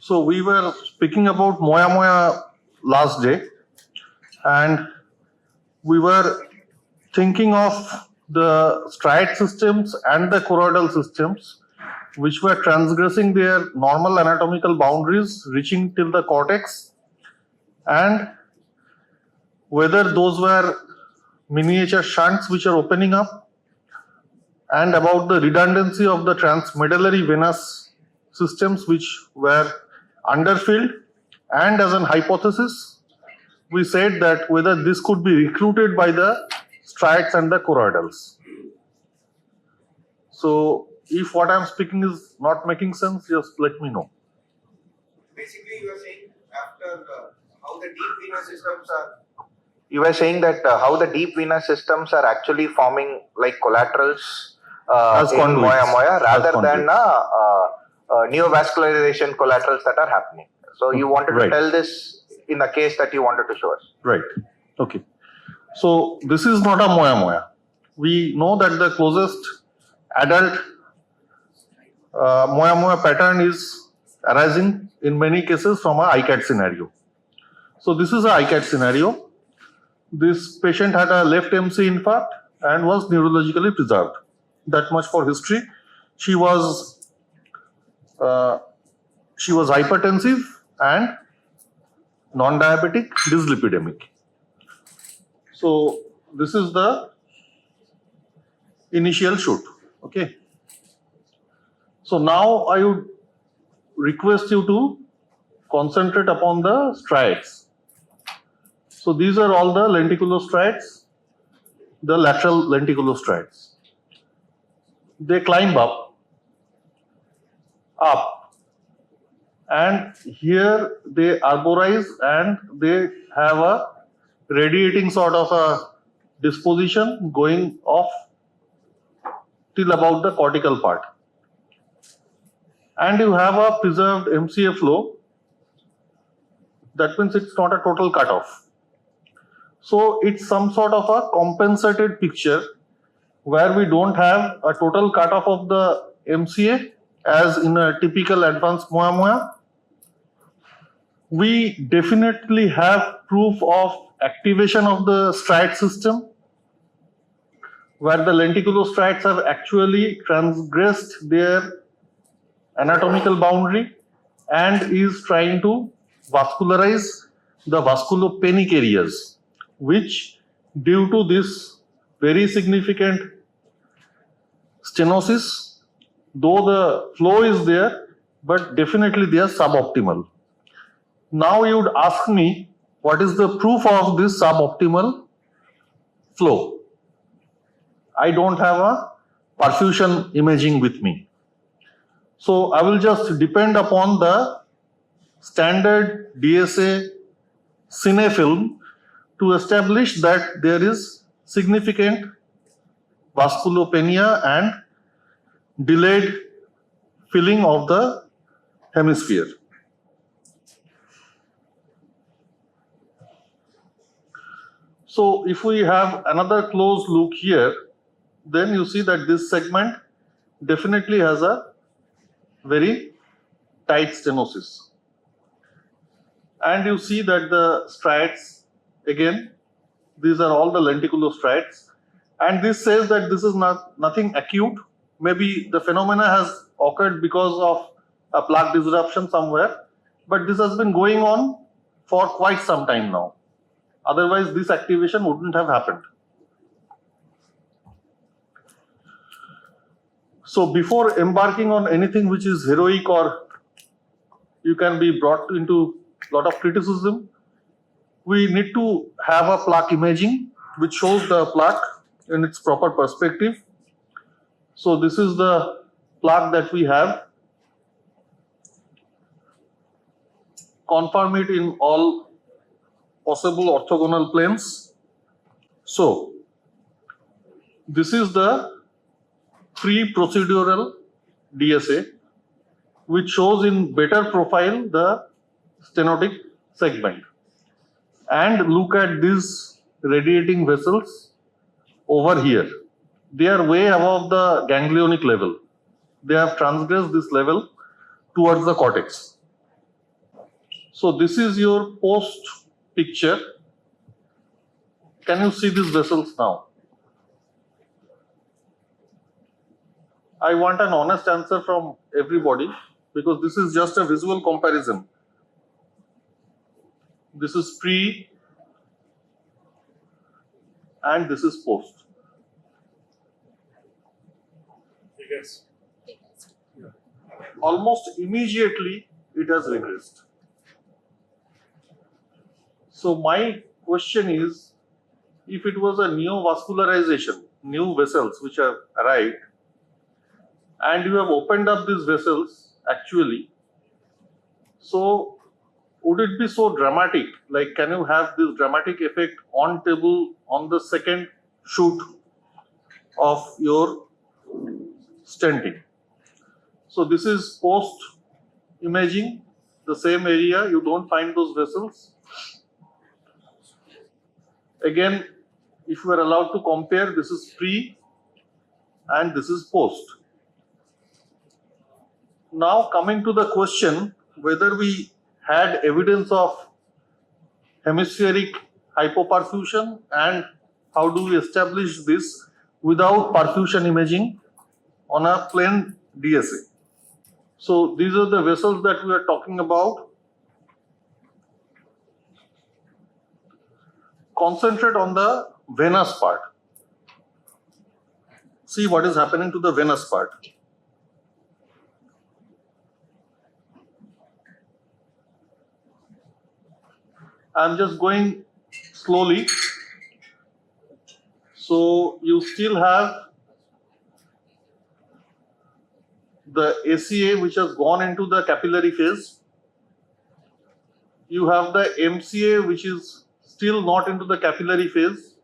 So we were speaking about Moyamoya last day, and we were thinking of the striate systems and the choroidal systems which were transgressing their normal anatomical boundaries, reaching till the cortex, and whether those were miniature shunts which are opening up, and about the redundancy of the transmedullary venous systems which were underfilled, and as an hypothesis, we said that whether this could be recruited by the striates and the choroidals. So, if what I am speaking is not making sense, just let me know. Basically, you are saying after how the deep venous systems are. You were saying that how the deep venous systems are actually forming like collaterals in Moyamoya rather than neovascularization collaterals that are happening. So you wanted to tell this in the case that you wanted to show us. Right. Okay. So this is not a Moyamoya. We know that the closest adult Moyamoya pattern is arising in many cases from a ICAD scenario. So this is a ICAD scenario. This patient had a left MC infarct and was neurologically preserved. That much for history. She was hypertensive and non-diabetic, dyslipidemic. So this is the initial shoot. Okay. So now I would request you to concentrate upon the striates. So these are all the lenticulostriates, the lateral lenticulostriates. They climb up, and here they arborize and they have a radiating sort of a disposition going off till about the cortical part. And you have a preserved MCA flow. That means it's not a total cutoff. So it's some sort of a compensated picture where we don't have a total cutoff of the MCA as in a typical advanced Moyamoya. We definitely have proof of activation of the striate system where the lenticulostriates have actually transgressed their anatomical boundary and is trying to vascularize the vasculopenic areas, which due to this very significant stenosis, though the flow is there, but definitely they are suboptimal. Now you would ask me, what is the proof of this suboptimal flow? I don't have a perfusion imaging with me. So I will just depend upon the standard DSA cine film to establish that there is significant vasculopenia and delayed filling of the hemisphere. So if we have another close look here, then you see that this segment definitely has a very tight stenosis. And you see that the striates, again, these are all the lenticulostriates. And this says that this is nothing acute. Maybe the phenomena has occurred because of a plaque disruption somewhere, but this has been going on for quite some time now. Otherwise, this activation wouldn't have happened. So before embarking on anything which is heroic or you can be brought into a lot of criticism, we need to have a plaque imaging which shows the plaque in its proper perspective. So this is the plaque that we have. Confirm it in all possible orthogonal planes. So this is the pre-procedural DSA, which shows in better profile the stenotic segment. And look at these radiating vessels over here. They are way above the ganglionic level. They have transgressed this level towards the cortex. So this is your post picture. Can you see these vessels now? I want an honest answer from everybody because this is just a visual comparison. This is pre and this is post. Yes. Almost immediately it has regressed. So my question is, if it was a neovascularization, new vessels which have arrived, and you have opened up these vessels actually, so would it be so dramatic? Like, can you have this dramatic effect on table on the second shoot of your stenting? So this is post imaging, the same area, you don't find those vessels. Again, if you are allowed to compare, this is pre and this is post. Now coming to the question whether we had evidence of hemispheric hypoperfusion and how do we establish this without perfusion imaging on a plain DSA. So these are the vessels that we are talking about. Concentrate on the venous part. See what is happening to the venous part. I'm just going slowly. So you still have the ACA which has gone into the capillary phase. You have the MCA which is still not into the capillary phase.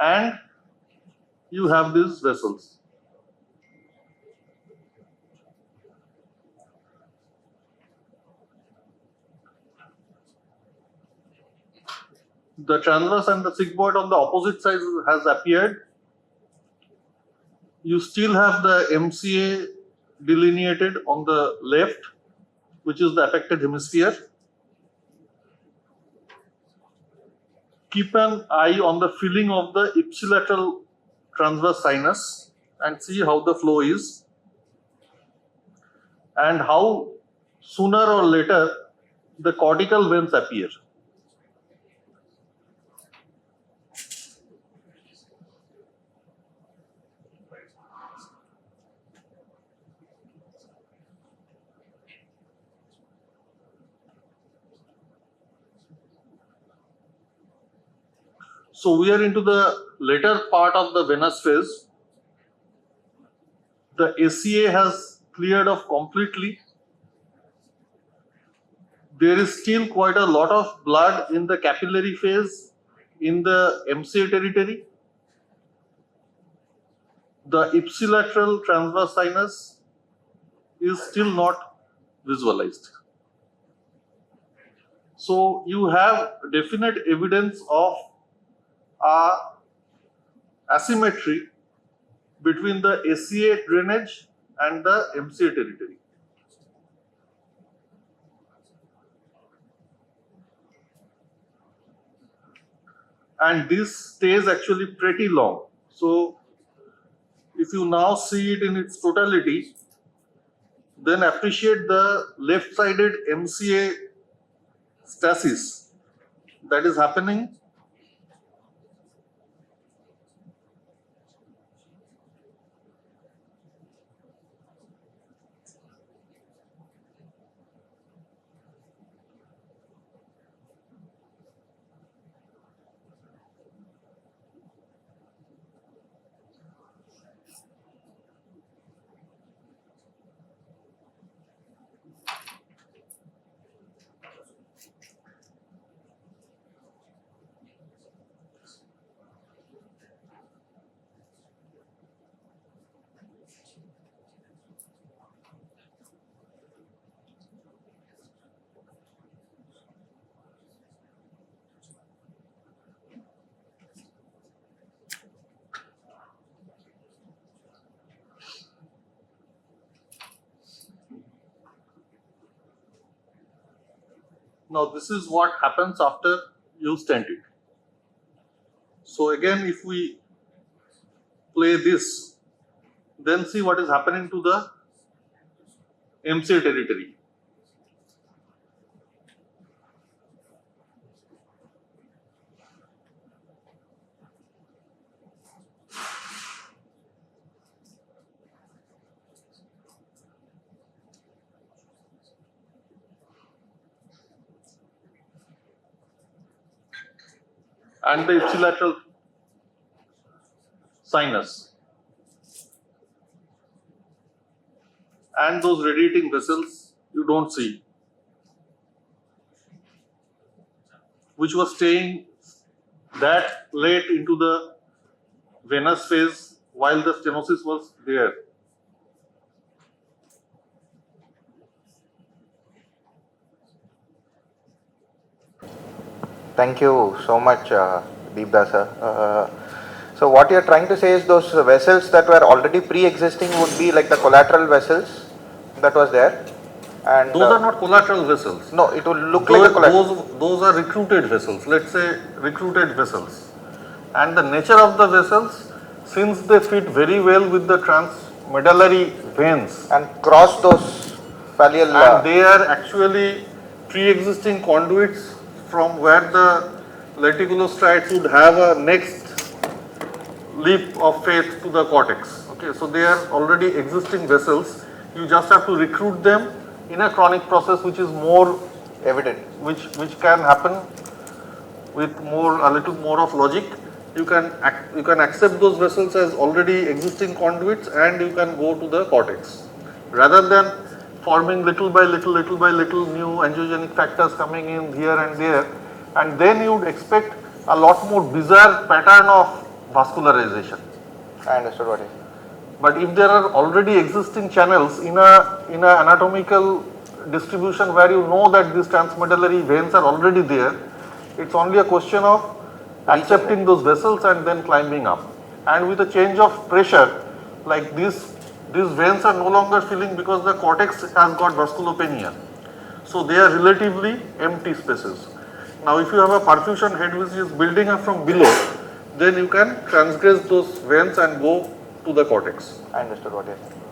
And you have these vessels. The transverse and the sigmoid on the opposite side has appeared. You still have the MCA delineated on the left, which is the affected hemisphere. Keep an eye on the filling of the ipsilateral transverse sinus and see how the flow is and how sooner or later the cortical veins appear. So we are into the later part of the venous phase. The ACA has cleared off completely. There is still quite a lot of blood in the capillary phase in the MCA territory. The ipsilateral transverse sinus is still not visualized. So you have definite evidence of a asymmetry between the ACA drainage and the MCA territory. And this stays actually pretty long. So if you now see it in its totality, then appreciate the left-sided MCA stasis that is happening. Now this is what happens after you stent it. So again, if we play this, then see what is happening to the MC territory. And the ipsilateral sinus. And those radiating vessels you don't see, which was staying that late into the venous phase while the stenosis was there. Thank you so much, Deepda sir. So what you are trying to say is those vessels that were already pre-existing would be like the collateral vessels that was there, and Those are not collateral vessels. no, it will look like a collateral. Those are recruited vessels. Let's say recruited vessels. And the nature of the vessels, since they fit very well with the transmedullary veins, And cross those pallial. and they are actually pre-existing conduits from where the lenticulostriates would have a next leap of faith to the cortex. Okay, so they are already existing vessels. You just have to recruit them in a chronic process, which is more Evident. which can happen with a little more of logic. You can accept those vessels as already existing conduits, and you can go to the cortex rather than forming little by little new angiogenic factors coming in here and there, and then you would expect a lot more bizarre pattern of vascularization. I understood what you said. But if there are already existing channels in a anatomical distribution where you know that these transmedullary veins are already there, it's only a question of accepting those vessels and then climbing up. And with a change of pressure, like these veins are no longer filling because the cortex has got vasculopenia. So they are relatively empty spaces. Now if you have a perfusion head which is building up from below, then you can transgress those veins and go to the cortex. I understood what you said.